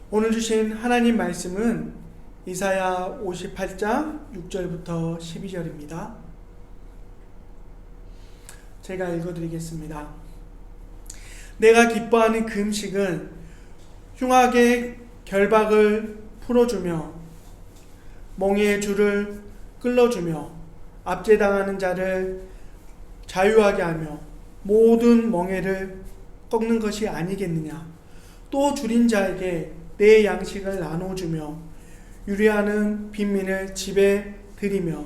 오늘 주신 하나님 말씀은 이사야 58장 6절부터 12절입니다. 제가 읽어드리겠습니다. 내가 기뻐하는 그 음식은 흉악의 결박을 풀어주며 멍에의 줄을 끌어주며 압제당하는 자를 자유하게 하며 모든 멍에를 꺾는 것이 아니겠느냐. 또 줄인 자에게 내 양식을 나눠주며 유리하는 빈민을 집에 들이며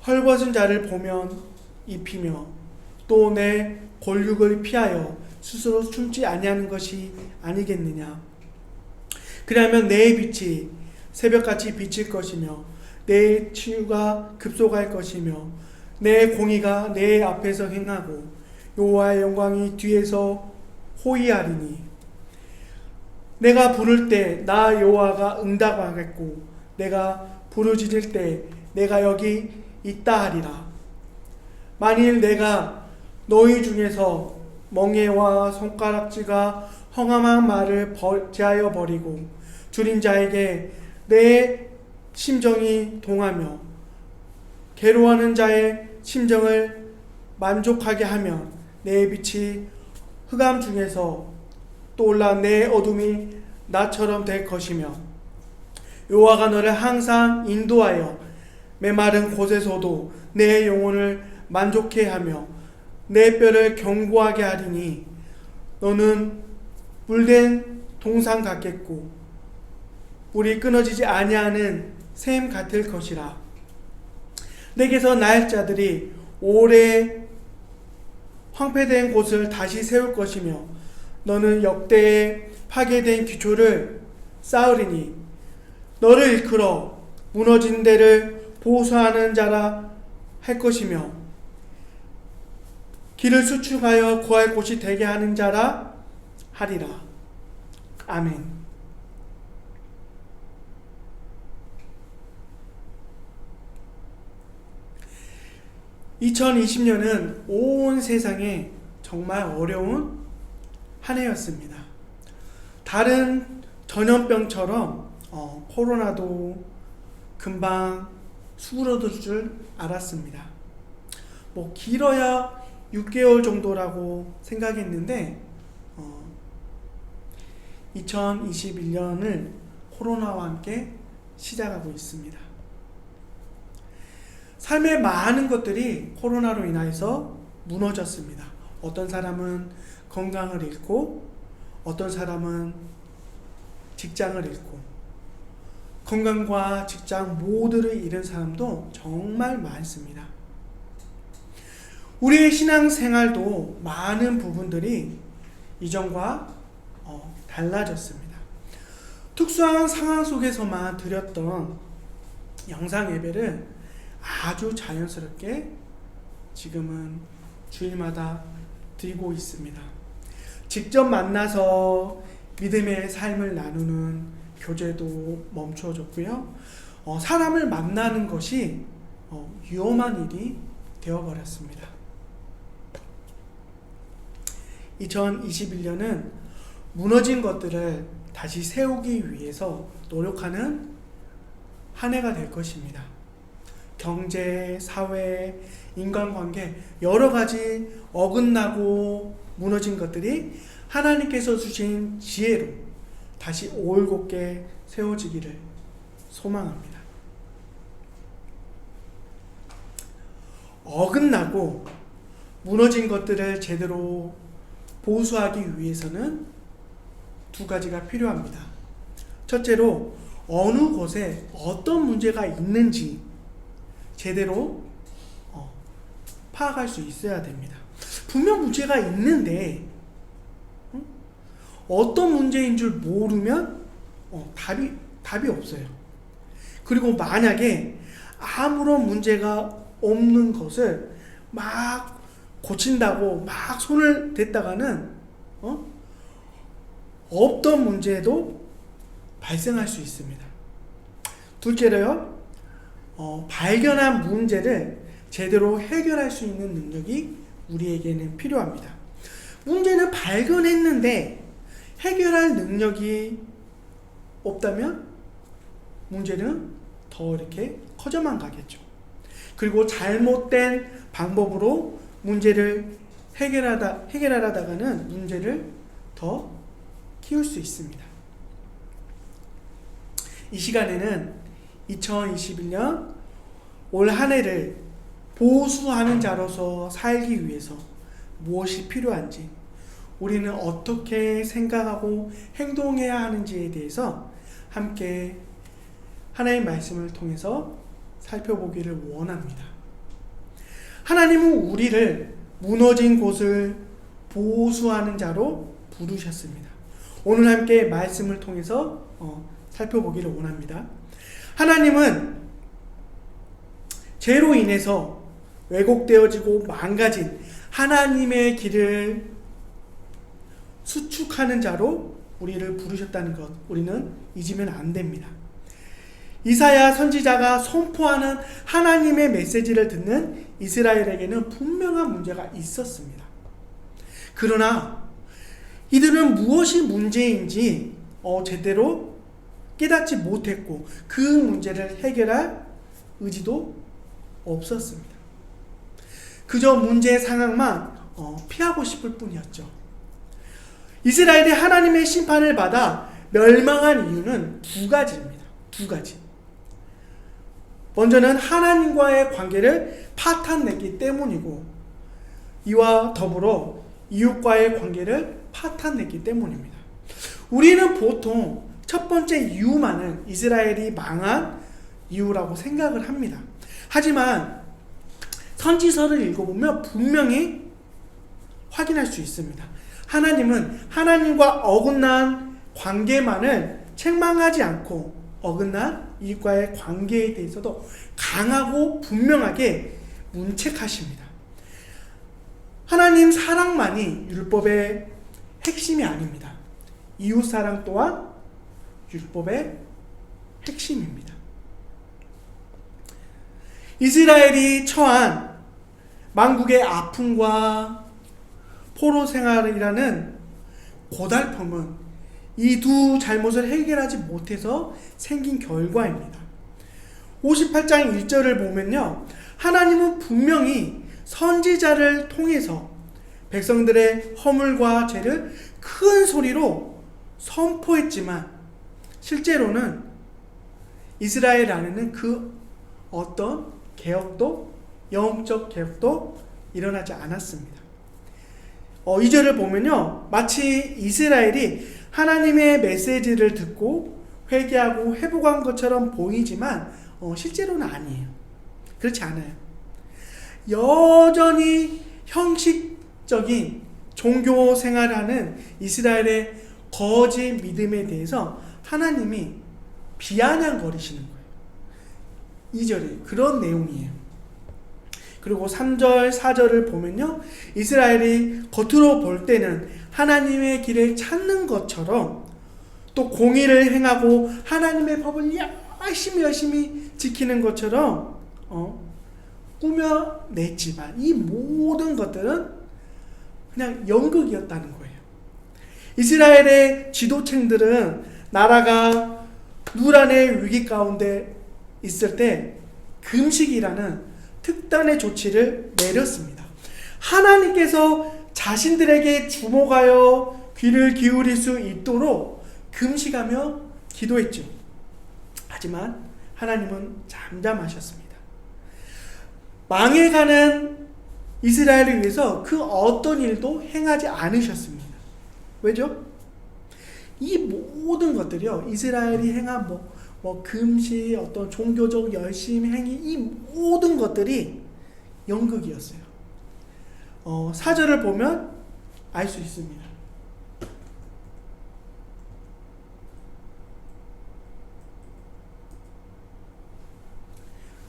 헐벗은 자를 보면 입히며 또 내 골육을 피하여 스스로 숨지 아니하는 것이 아니겠느냐. 그러면 내 빛이 새벽같이 비칠 것이며 내 치유가 급속할 것이며 내 공의가 내 앞에서 행하고 여호와의 영광이 뒤에서 호위하리니 내가 부를 때 나 여호와가 응답하겠고 내가 부르짖을 때 내가 여기 있다 하리라. 만일 내가 너희 중에서 멍에와 손가락질과 험한 말을 제하여 버리고 줄인 자에게 내 심정이 동하며 괴로워하는 자의 심정을 만족하게 하면 내 빛이 흑암 중에서 떠올라 내 어둠이 나처럼 될 것이며 여호와가 너를 항상 인도하여 메마른 곳에서도 내 영혼을 만족해 하며 내 뼈를 견고하게 하리니 너는 물된 동상 같겠고 물이 끊어지지 아니하는 샘 같을 것이라. 내게서 날 자들이 오래 황폐된 곳을 다시 세울 것이며 너는 역대에 파괴된 기초를 쌓으리니 너를 일컬어 무너진 데를 보수하는 자라 할 것이며 길을 수축하여 구할 곳이 되게 하는 자라 하리라. 아멘. (2020년은) 온 세상에 정말 어려운 한 해였습니다. 다른 전염병처럼 코로나도 금방 수그러들 줄 알았습니다. 길어야 6개월 정도라고 생각했는데 2021년을 코로나와 함께 시작하고 있습니다. 삶의 많은 것들이 코로나로 인해서 무너졌습니다. 어떤 사람은 건강을 잃고 어떤 사람은 직장을 잃고 건강과 직장 모두를 잃은 사람도 정말 많습니다. 우리의 신앙생활도 많은 부분들이 이전과 달라졌습니다. 특수한 상황 속에서만 드렸던 영상 예배를 아주 자연스럽게 지금은 주일마다 드리고 있습니다. 직접 만나서 믿음의 삶을 나누는 교제도 멈춰졌고요. 사람을 만나는 것이 위험한 일이 되어버렸습니다. 2021년은 무너진 것들을 다시 세우기 위해서 노력하는 한 해가 될 것입니다. 경제, 사회, 인간관계 여러 가지 어긋나고 무너진 것들이 하나님께서 주신 지혜로 다시 올곧게 세워지기를 소망합니다. 어긋나고 무너진 것들을 제대로 보수하기 위해서는 두 가지가 필요합니다. 첫째로 어느 곳에 어떤 문제가 있는지 제대로 파악할 수 있어야 됩니다. 분명 문제가 있는데 어떤 문제인 줄 모르면 답이 없어요. 그리고 만약에 아무런 문제가 없는 것을 막 고친다고 막 손을 댔다가는 없던 문제도 발생할 수 있습니다. 둘째로요, 발견한 문제를 제대로 해결할 수 있는 능력이 우리에게는 필요합니다. 문제는 발견했는데 해결할 능력이 없다면 문제는 더 이렇게 커져만 가겠죠. 그리고 잘못된 방법으로 문제를 해결하다가는 문제를 더 키울 수 있습니다. 이 시간에는 2021년 올 한 해를 보수하는 자로서 살기 위해서 무엇이 필요한지, 우리는 어떻게 생각하고 행동해야 하는지에 대해서 함께 하나님의 말씀을 통해서 살펴보기를 원합니다. 하나님은 우리를 무너진 곳을 보수하는 자로 부르셨습니다. 오늘 함께 말씀을 통해서 살펴보기를 원합니다. 하나님은 죄로 인해서 왜곡되어지고 망가진 하나님의 길을 수축하는 자로 우리를 부르셨다는 것, 우리는 잊으면 안 됩니다. 이사야 선지자가 선포하는 하나님의 메시지를 듣는 이스라엘에게는 분명한 문제가 있었습니다. 그러나 이들은 무엇이 문제인지 제대로 깨닫지 못했고 그 문제를 해결할 의지도 없었습니다. 그저 문제의 상황만 피하고 싶을 뿐이었죠. 이스라엘이 하나님의 심판을 받아 멸망한 이유는 두 가지입니다. 두 가지. 먼저는 하나님과의 관계를 파탄냈기 때문이고, 이와 더불어 이웃과의 관계를 파탄냈기 때문입니다. 우리는 보통 첫 번째 이유만은 이스라엘이 망한 이유라고 생각을 합니다. 하지만 선지서를 읽어보면 분명히 확인할 수 있습니다. 하나님은 하나님과 어긋난 관계만을 책망하지 않고 어긋난 이웃과의 관계에 대해서도 강하고 분명하게 문책하십니다. 하나님 사랑만이 율법의 핵심이 아닙니다. 이웃사랑 또한 율법의 핵심입니다. 이스라엘이 처한 만국의 아픔과 포로 생활이라는 고달픔은 이 두 잘못을 해결하지 못해서 생긴 결과입니다. 58장 1절을 보면요, 하나님은 분명히 선지자를 통해서 백성들의 허물과 죄를 큰 소리로 선포했지만 실제로는 이스라엘 안에는 그 어떤 개혁도, 영적 개혁도 일어나지 않았습니다. 2절을 보면요, 마치 이스라엘이 하나님의 메시지를 듣고 회개하고 회복한 것처럼 보이지만 실제로는 아니에요. 그렇지 않아요. 여전히 형식적인 종교 생활하는 이스라엘의 거짓 믿음에 대해서 하나님이 비아냥거리시는 거예요. 2절이 그런 내용이에요. 그리고 3절, 4절을 보면요, 이스라엘이 겉으로 볼 때는 하나님의 길을 찾는 것처럼 또 공의를 행하고 하나님의 법을 열심히 지키는 것처럼 꾸며냈지만 이 모든 것들은 그냥 연극이었다는 거예요. 이스라엘의 지도층들은 나라가 누란의 위기 가운데 있을 때 금식이라는 특단의 조치를 내렸습니다. 하나님께서 자신들에게 주목하여 귀를 기울일 수 있도록 금식하며 기도했죠. 하지만 하나님은 잠잠하셨습니다. 망해가는 이스라엘을 위해서 그 어떤 일도 행하지 않으셨습니다. 왜죠? 이 모든 것들이요, 이스라엘이 행한 금식, 어떤 종교적 열심 행위, 이 모든 것들이 연극이었어요. 4절을 보면 알 수 있습니다.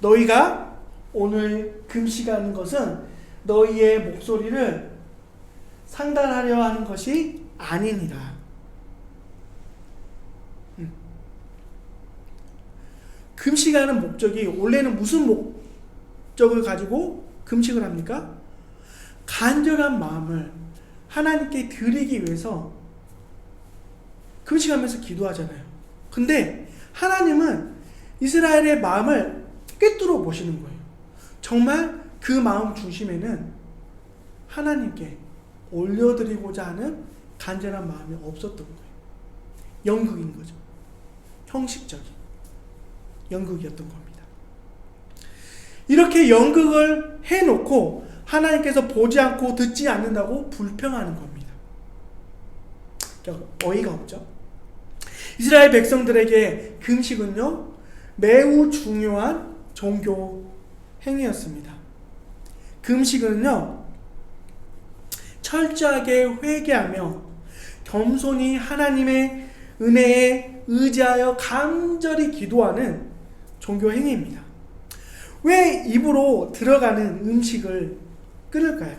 너희가 오늘 금식하는 것은 너희의 목소리를 상달하려 하는 것이 아니니라. 금식하는 목적이 원래는 무슨 목적을 가지고 금식을 합니까? 간절한 마음을 하나님께 드리기 위해서 금식하면서 기도하잖아요. 근데 하나님은 이스라엘의 마음을 꿰뚫어 보시는 거예요. 정말 그 마음 중심에는 하나님께 올려드리고자 하는 간절한 마음이 없었던 거예요. 연극인 거죠. 형식적인 연극이었던 겁니다. 이렇게 연극을 해놓고 하나님께서 보지 않고 듣지 않는다고 불평하는 겁니다. 어이가 없죠. 이스라엘 백성들에게 금식은요, 매우 중요한 종교 행위였습니다. 금식은요, 철저하게 회개하며 겸손히 하나님의 은혜에 의지하여 간절히 기도하는 종교 행위입니다. 왜 입으로 들어가는 음식을 끊을까요?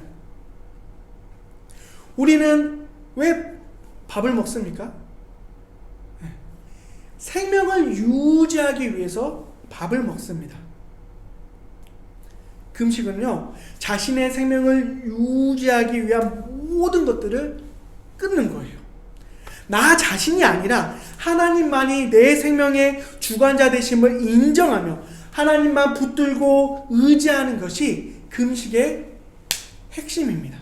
우리는 왜 밥을 먹습니까? 생명을 유지하기 위해서 밥을 먹습니다. 금식은요, 자신의 생명을 유지하기 위한 모든 것들을 끊는 거예요. 나 자신이 아니라 하나님만이 내 생명의 주관자 되심을 인정하며 하나님만 붙들고 의지하는 것이 금식의 핵심입니다.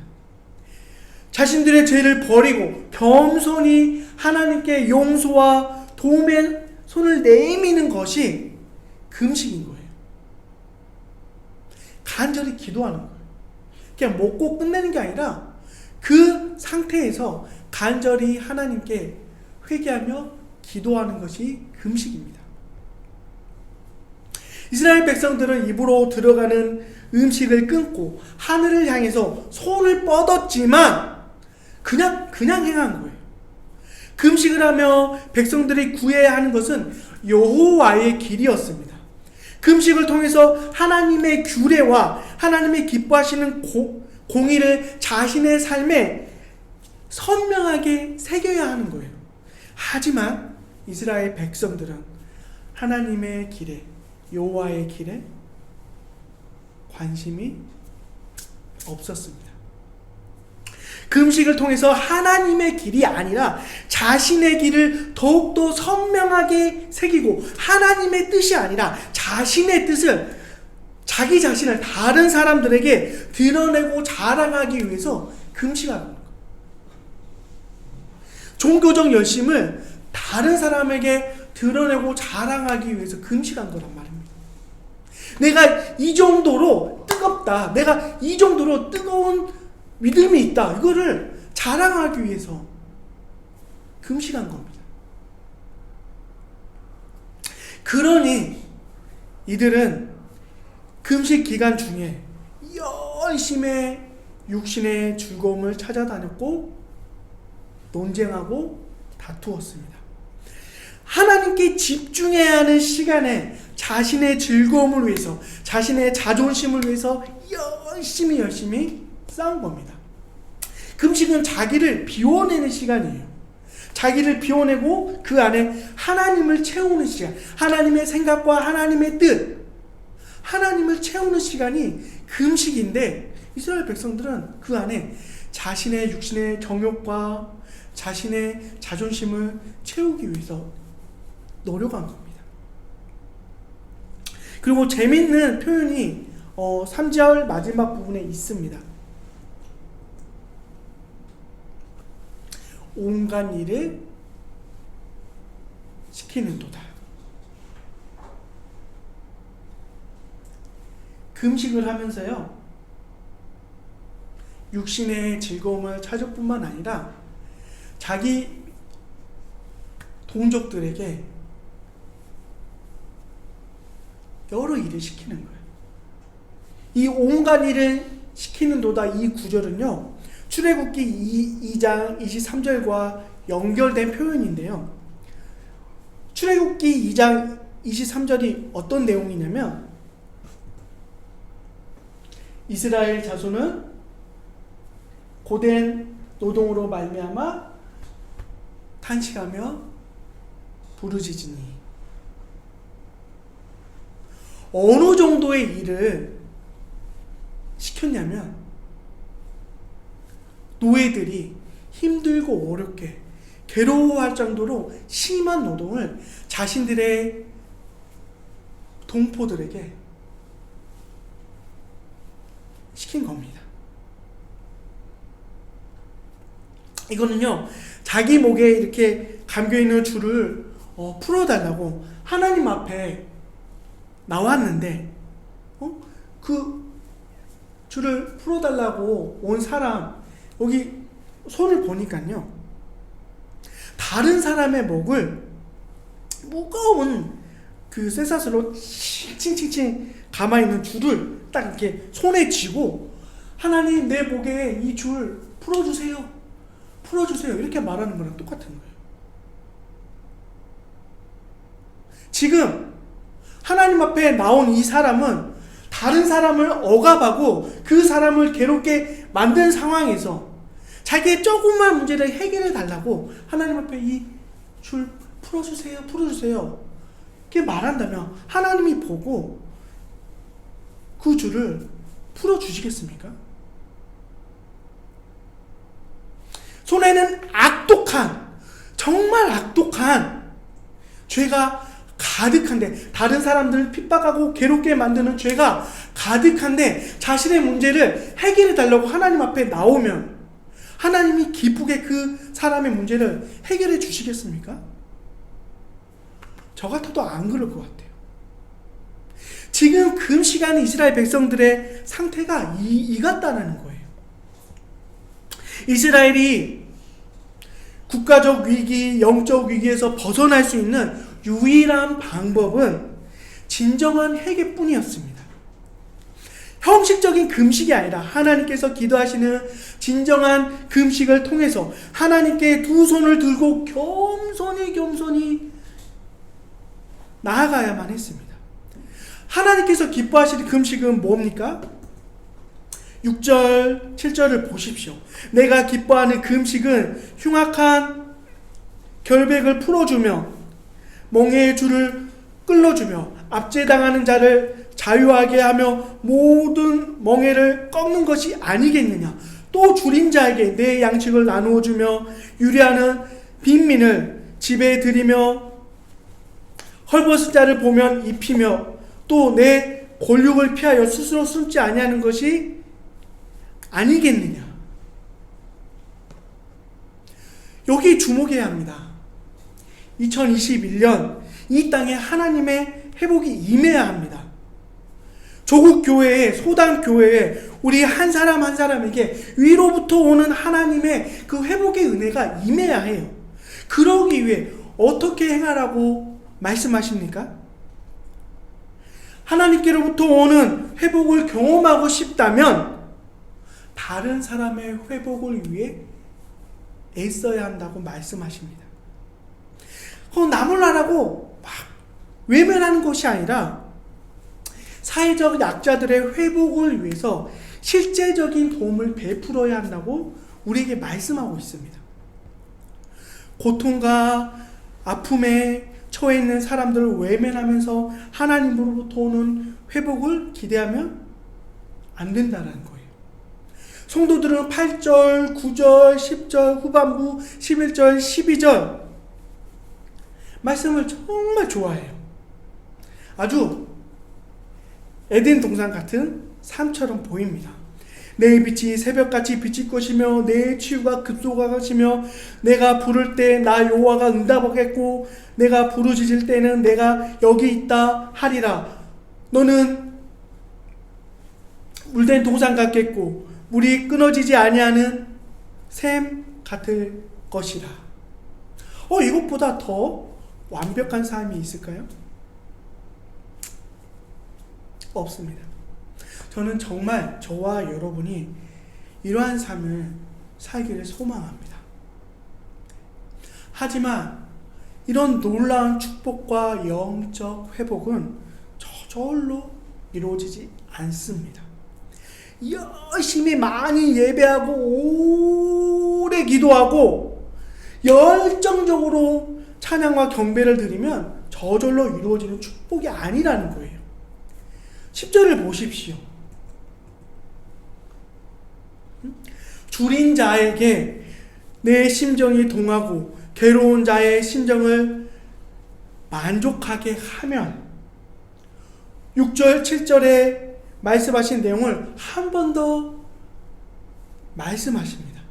자신들의 죄를 버리고 겸손히 하나님께 용서와 도움의 손을 내미는 것이 금식인 거예요. 간절히 기도하는 거예요. 그냥 먹고 끝내는 게 아니라 그 상태에서 간절히 하나님께 회개하며 기도하는 것이 금식입니다. 이스라엘 백성들은 입으로 들어가는 음식을 끊고 하늘을 향해서 손을 뻗었지만 그냥 행한 거예요. 금식을 하며 백성들이 구해야 하는 것은 여호와의 길이었습니다. 금식을 통해서 하나님의 규례와 하나님의 기뻐하시는 공의를 자신의 삶에 선명하게 새겨야 하는 거예요. 하지만 이스라엘 백성들은 하나님의 길에, 여호와의 길에 관심이 없었습니다. 금식을 통해서 하나님의 길이 아니라 자신의 길을 더욱더 선명하게 새기고 하나님의 뜻이 아니라 자신의 뜻을, 자기 자신을 다른 사람들에게 드러내고 자랑하기 위해서 금식하는 거예요. 종교적 열심을 다른 사람에게 드러내고 자랑하기 위해서 금식한 거란 말입니다. 내가 이 정도로 뜨겁다, 내가 이 정도로 뜨거운 믿음이 있다, 이거를 자랑하기 위해서 금식한 겁니다. 그러니 이들은 금식 기간 중에 열심히 육신의 즐거움을 찾아다녔고 논쟁하고 다투었습니다. 하나님께 집중해야 하는 시간에 자신의 즐거움을 위해서, 자신의 자존심을 위해서 열심히 싸운 겁니다. 금식은 자기를 비워내는 시간이에요. 자기를 비워내고 그 안에 하나님을 채우는 시간, 하나님의 생각과 하나님의 뜻, 하나님을 채우는 시간이 금식인데 이스라엘 백성들은 그 안에 자신의 육신의 정욕과 자신의 자존심을 채우기 위해서 노력한 겁니다. 그리고 재미있는 표현이 3절 마지막 부분에 있습니다. 온갖 일을 시키는도다. 금식을 하면서요, 육신의 즐거움을 찾을 뿐만 아니라 자기 동족들에게 여러 일을 시키는 거예요. 이 온갖 일을 시키는도다, 이 구절은요, 출애굽기 2장 23절과 연결된 표현인데요. 출애굽기 2장 23절이 어떤 내용이냐면, 이스라엘 자손은 고된 노동으로 말미암아 탄식하며 부르짖으니, 어느 정도의 일을 시켰냐면 노예들이 힘들고 어렵게 괴로워할 정도로 심한 노동을 자신들의 동포들에게 시킨 겁니다. 이거는요, 자기 목에 이렇게 감겨있는 줄을 풀어달라고 하나님 앞에 나왔는데, 그 줄을 풀어달라고 온 사람, 여기 손을 보니까요, 다른 사람의 목을 무거운 그 쇠사슬로 칭칭칭 감아있는 줄을 딱 이렇게 손에 쥐고, 하나님 내 목에 이 줄 풀어주세요. 풀어주세요. 이렇게 말하는 거랑 똑같은 거예요. 지금 하나님 앞에 나온 이 사람은 다른 사람을 억압하고 그 사람을 괴롭게 만든 상황에서 자기의 조그만 문제를 해결해 달라고 하나님 앞에 이 줄 풀어주세요. 풀어주세요. 이렇게 말한다면 하나님이 보고 그 줄을 풀어주시겠습니까? 손에는 정말 악독한 죄가 가득한데, 다른 사람들을 핍박하고 괴롭게 만드는 죄가 가득한데 자신의 문제를 해결해 달라고 하나님 앞에 나오면 하나님이 기쁘게 그 사람의 문제를 해결해 주시겠습니까? 저 같아도 안 그럴 것 같아요. 지금 금시간 이스라엘 백성들의 상태가 이 같다는 거예요. 이스라엘이 국가적 위기, 영적 위기에서 벗어날 수 있는 유일한 방법은 진정한 회개뿐이었습니다. 형식적인 금식이 아니라 하나님께서 기도하시는 진정한 금식을 통해서 하나님께 두 손을 들고 겸손히 나아가야만 했습니다. 하나님께서 기뻐하시는 금식은 뭡니까? 6절, 7절을 보십시오. 내가 기뻐하는 금식은 흉악한 결백을 풀어주며 멍에의 줄을 끌어주며 압제당하는 자를 자유하게 하며 모든 멍에를 꺾는 것이 아니겠느냐. 또 줄인 자에게 내 양식을 나누어 주며 유리하는 빈민을 집에 들이며 헐벗은 자를 보면 입히며 또 내 권력을 피하여 스스로 숨지 아니하는 것이 아니겠느냐. 여기 주목해야 합니다. 2021년 이 땅에 하나님의 회복이 임해야 합니다. 조국 교회에, 소담 교회에 우리 한 사람 한 사람에게 위로부터 오는 하나님의 그 회복의 은혜가 임해야 해요. 그러기 위해 어떻게 행하라고 말씀하십니까? 하나님께로부터 오는 회복을 경험하고 싶다면 다른 사람의 회복을 위해 애써야 한다고 말씀하십니다. 나몰라라고 막 외면하는 것이 아니라 사회적 약자들의 회복을 위해서 실제적인 도움을 베풀어야 한다고 우리에게 말씀하고 있습니다. 고통과 아픔에 처해 있는 사람들을 외면하면서 하나님으로부터 오는 회복을 기대하면 안 된다는 거예요. 성도들은 8절, 9절, 10절, 후반부 11절, 12절 말씀을 정말 좋아해요. 아주 에덴 동산 같은 삶처럼 보입니다. 내 빛이 새벽같이 비칠 것이며 내 치유가 급속하시며 내가 부를 때 나 여호와가 응답하겠고 내가 부르짖을 때는 내가 여기 있다 하리라. 너는 물된 동산 같겠고 물이 끊어지지 아니하는 샘 같을 것이라. 이것보다 더 완벽한 삶이 있을까요? 없습니다. 저는 정말 저와 여러분이 이러한 삶을 살기를 소망합니다. 하지만 이런 놀라운 축복과 영적 회복은 저절로 이루어지지 않습니다. 열심히 많이 예배하고 오래 기도하고 열정적으로 찬양과 경배를 드리면 저절로 이루어지는 축복이 아니라는 거예요. 10절을 보십시오. 줄인 자에게 내 심정이 동하고 괴로운 자의 심정을 만족하게 하면 6절, 7절에 말씀하신 내용을 한 번 더 말씀하십니다.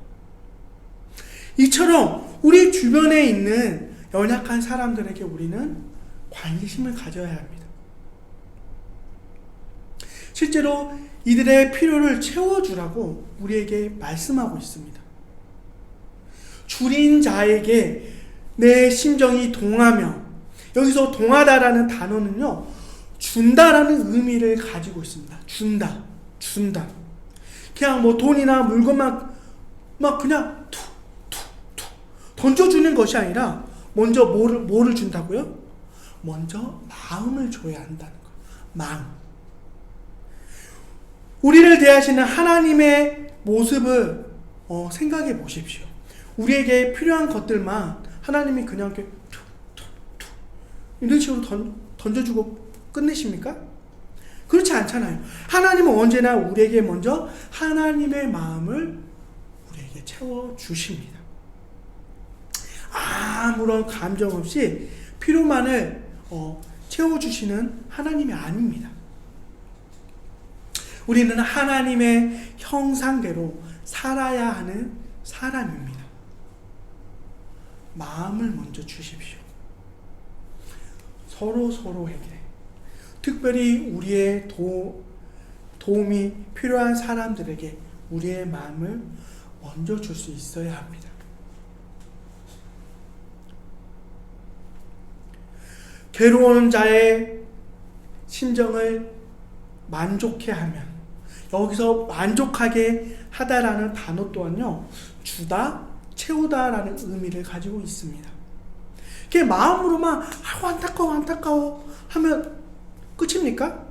이처럼 우리 주변에 있는 연약한 사람들에게 우리는 관심을 가져야 합니다. 실제로 이들의 필요를 채워주라고 우리에게 말씀하고 있습니다. 줄인 자에게 내 심정이 동하며, 여기서 동하다라는 단어는요, 준다라는 의미를 가지고 있습니다. 준다. 그냥 뭐 돈이나 물건만 막 그냥 툭 던져주는 것이 아니라 먼저 뭐를 준다고요? 먼저 마음을 줘야 한다는 거. 마음. 우리를 대하시는 하나님의 모습을 생각해 보십시오. 우리에게 필요한 것들만 하나님이 그냥 이렇게 툭 이런 식으로 던져주고 끝내십니까? 그렇지 않잖아요. 하나님은 언제나 우리에게 먼저 하나님의 마음을 우리에게 채워주십니다. 아무런 감정 없이 필요만을 채워주시는 하나님이 아닙니다. 우리는 하나님의 형상대로 살아야 하는 사람입니다. 마음을 먼저 주십시오. 서로에게, 특별히 우리의 도움이 필요한 사람들에게 우리의 마음을 먼저 줄 수 있어야 합니다. 괴로운 자의 심정을 만족해 하면, 여기서 만족하게 하다라는 단어 또한요, 주다, 채우다라는 의미를 가지고 있습니다. 그게 마음으로만 안타까워 하면 끝입니까?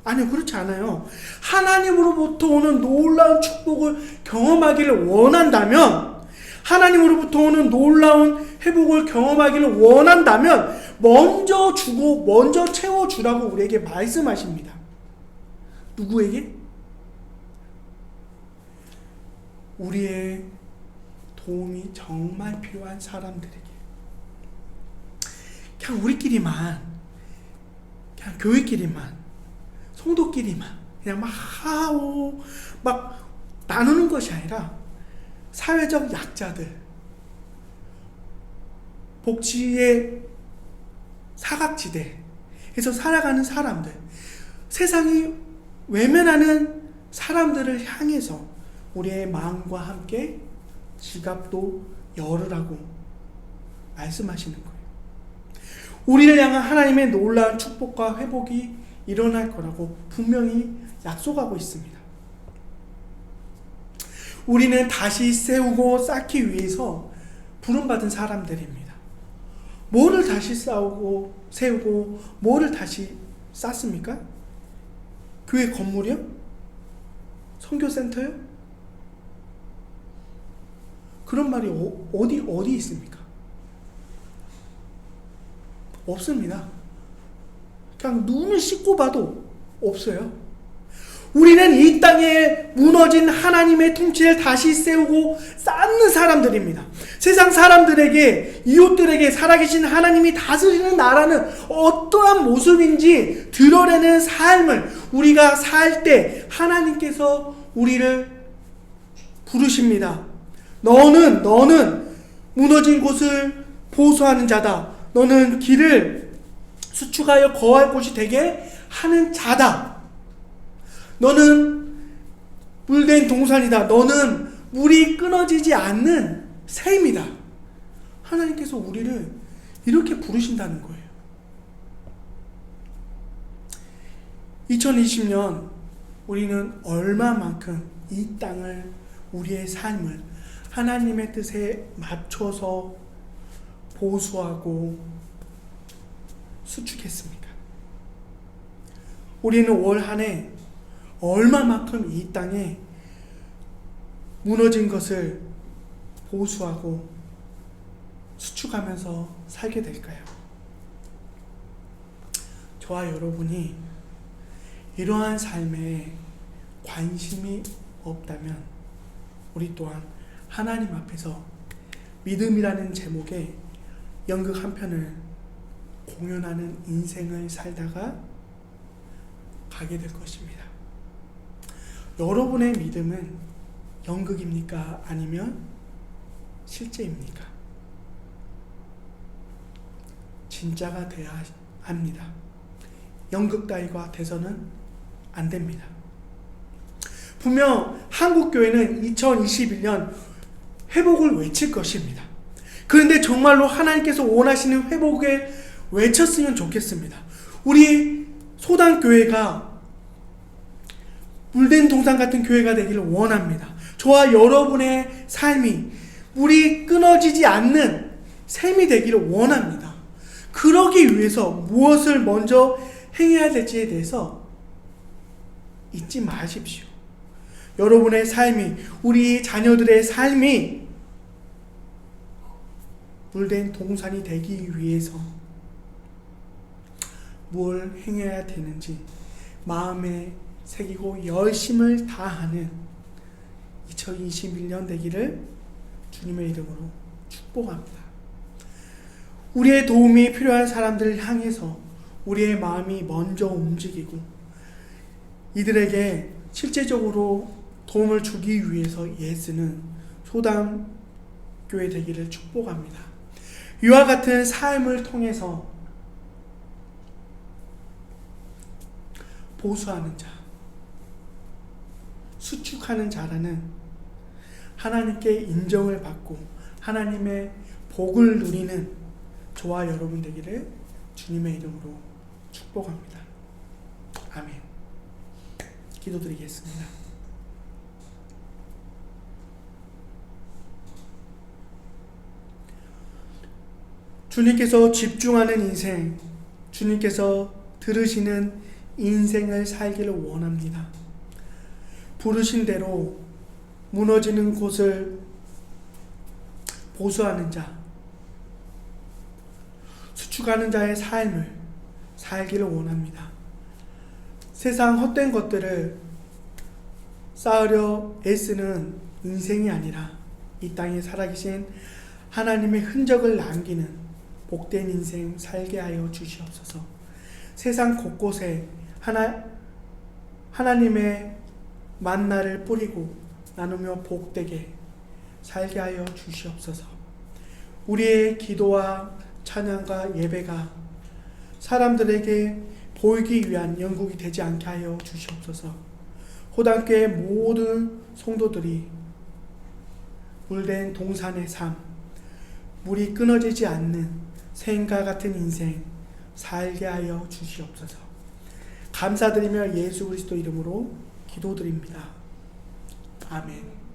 아니요, 그렇지 않아요. 하나님으로부터 오는 놀라운 축복을 경험하기를 원한다면, 하나님으로부터 오는 놀라운 회복을 경험하기를 원한다면 먼저 주고 먼저 채워주라고 우리에게 말씀하십니다. 누구에게? 우리의 도움이 정말 필요한 사람들에게. 그냥 우리끼리만, 그냥 교회끼리만, 성도끼리만 그냥 막 나누는 것이 아니라 사회적 약자들, 복지의 사각지대에서 살아가는 사람들, 세상이 외면하는 사람들을 향해서 우리의 마음과 함께 지갑도 열으라고 말씀하시는 거예요. 우리를 향한 하나님의 놀라운 축복과 회복이 일어날 거라고 분명히 약속하고 있습니다. 우리는 다시 세우고 쌓기 위해서 부름받은 사람들입니다. 뭐를 다시 세우고 뭐를 다시 쌓습니까? 교회 건물이요? 선교센터요? 그런 말이 어디 있습니까? 없습니다. 그냥 눈을 씻고 봐도 없어요. 우리는 이 땅에 무너진 하나님의 통치를 다시 세우고 쌓는 사람들입니다. 세상 사람들에게, 이웃들에게 살아계신 하나님이 다스리는 나라는 어떠한 모습인지 드러내는 삶을 우리가 살 때 하나님께서 우리를 부르십니다. 너는 무너진 곳을 보수하는 자다. 너는 길을 수축하여 거할 곳이 되게 하는 자다. 너는 물된 동산이다. 너는 물이 끊어지지 않는 샘이다. 하나님께서 우리를 이렇게 부르신다는 거예요. 2020년 우리는 얼마만큼 이 땅을, 우리의 삶을 하나님의 뜻에 맞춰서 보수하고 수축했습니까? 우리는 올 한 해 얼마만큼 이 땅에 무너진 것을 보수하고 수축하면서 살게 될까요? 저와 여러분이 이러한 삶에 관심이 없다면 우리 또한 하나님 앞에서 믿음이라는 제목의 연극 한 편을 공연하는 인생을 살다가 가게 될 것입니다. 여러분의 믿음은 연극입니까? 아니면 실제입니까? 진짜가 돼야 합니다. 연극 따위가 돼서는 안 됩니다. 분명 한국교회는 2021년 회복을 외칠 것입니다. 그런데 정말로 하나님께서 원하시는 회복을 외쳤으면 좋겠습니다. 우리 소단교회가 물된 동산 같은 교회가 되기를 원합니다. 저와 여러분의 삶이 물이 끊어지지 않는 샘이 되기를 원합니다. 그러기 위해서 무엇을 먼저 행해야 될지에 대해서 잊지 마십시오. 여러분의 삶이, 우리 자녀들의 삶이 물된 동산이 되기 위해서 뭘 행해야 되는지 마음에 새기고 열심을 다하는 2021년 되기를 주님의 이름으로 축복합니다. 우리의 도움이 필요한 사람들을 향해서 우리의 마음이 먼저 움직이고 이들에게 실제적으로 도움을 주기 위해서 애쓰는 소담교회 되기를 축복합니다. 이와 같은 삶을 통해서 보수하는 자, 수축하는 자라는 하나님께 인정을 받고 하나님의 복을 누리는 저와 여러분 되기를 주님의 이름으로 축복합니다. 아멘. 기도드리겠습니다. 주님께서 집중하는 인생, 주님께서 들으시는 인생을 살기를 원합니다. 부르신 대로 무너지는 곳을 보수하는 자, 수축하는 자의 삶을 살기를 원합니다. 세상 헛된 것들을 쌓으려 애쓰는 인생이 아니라 이 땅에 살아계신 하나님의 흔적을 남기는 복된 인생 살게 하여 주시옵소서. 세상 곳곳에 하나님의 만나를 뿌리고 나누며 복되게 살게 하여 주시옵소서. 우리의 기도와 찬양과 예배가 사람들에게 보이기 위한 연극이 되지 않게 하여 주시옵소서. 호당교회 모든 성도들이 물된 동산의 삶, 물이 끊어지지 않는 샘과 같은 인생 살게 하여 주시옵소서. 감사드리며 예수 그리스도 이름으로 기도드립니다. 아멘.